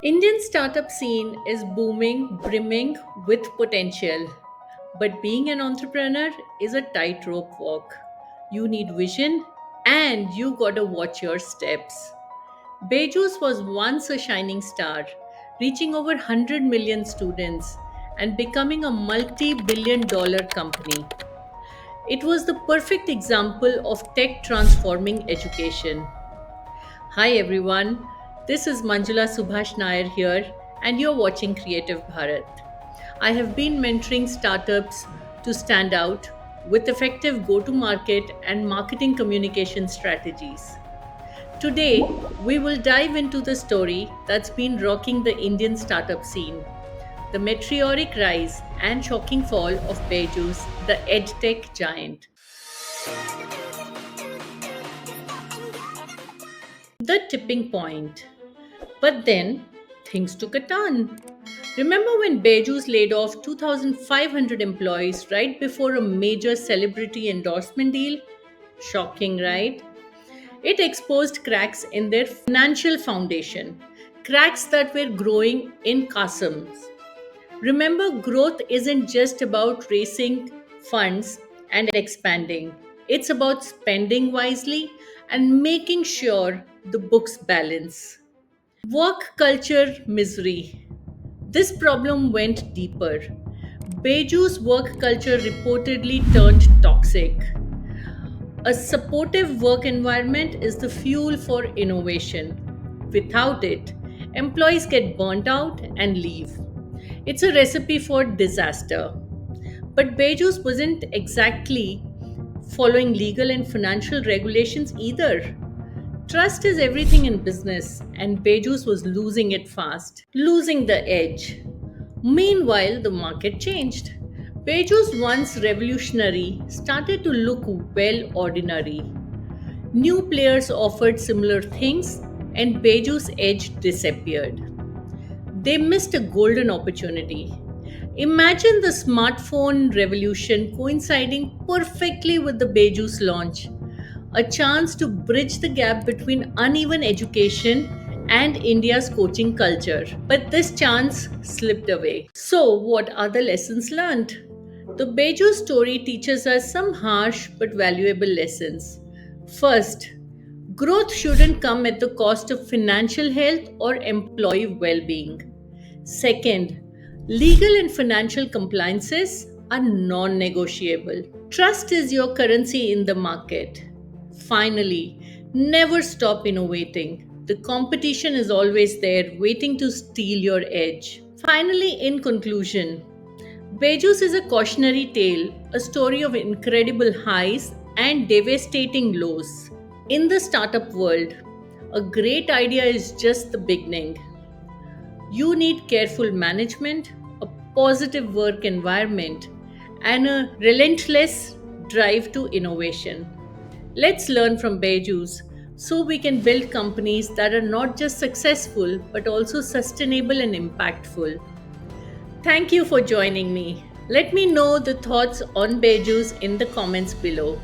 Indian startup scene is booming, brimming with potential. But being an entrepreneur is a tightrope walk. You need vision and you gotta watch your steps. Beju's was once a shining star, reaching over 100 million students and becoming a multi billion dollar company. It was the perfect example of tech transforming education. Hi everyone, this is Manjula Subhash Nair here, and you're watching Creative Bharat. I have been mentoring startups to stand out with effective go to market and marketing communication strategies. Today, we will dive into the story that's been rocking the Indian startup scene, the meteoric rise and shocking fall of Beju's, the edtech giant. The tipping point. But then things took a turn. Remember when Beju's laid off 2,500 employees right before a major celebrity endorsement deal? Shocking, right? It exposed cracks in their financial foundation, cracks that were growing in Qasim's. Remember, growth isn't just about raising funds and expanding, it's about spending wisely and making sure the books balance. Work culture misery. This problem went deeper. Beju's work culture reportedly turned toxic. A supportive work environment is the fuel for innovation. Without it, employees get burnt out and leave. It's a recipe for disaster. But Beju's wasn't exactly following legal and financial regulations either. Trust is everything in business, and Beju's was losing it fast, losing the edge. Meanwhile, the market changed. Beju's once revolutionary started to look well ordinary. New players offered similar things, and Beju's edge disappeared. They missed a golden opportunity. Imagine the smartphone revolution coinciding perfectly with the Beju's launch, a chance to bridge the gap between uneven education and India's coaching culture. But this chance slipped away. So, what are the lessons learned? The Beju story teaches us some harsh but valuable lessons. First, growth shouldn't come at the cost of financial health or employee well being. Second, legal and financial compliances are non negotiable. Trust is your currency in the market. Finally, never stop innovating. The competition is always there waiting to steal your edge. Finally, in conclusion, Beju's is a cautionary tale, a story of incredible highs and devastating lows. In the startup world, a great idea is just the beginning. You need careful management, a positive work environment, and a relentless drive to innovation. Let's learn from Beju's so we can build companies that are not just successful but also sustainable and impactful. Thank you for joining me. Let me know the thoughts on Beju's in the comments below.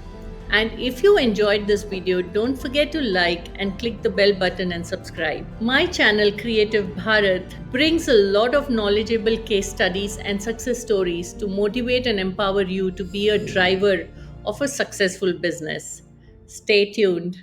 And if you enjoyed this video, don't forget to like and click the bell button and subscribe. My channel Creative Bharat brings a lot of knowledgeable case studies and success stories to motivate and empower you to be a driver of a successful business. Stay tuned.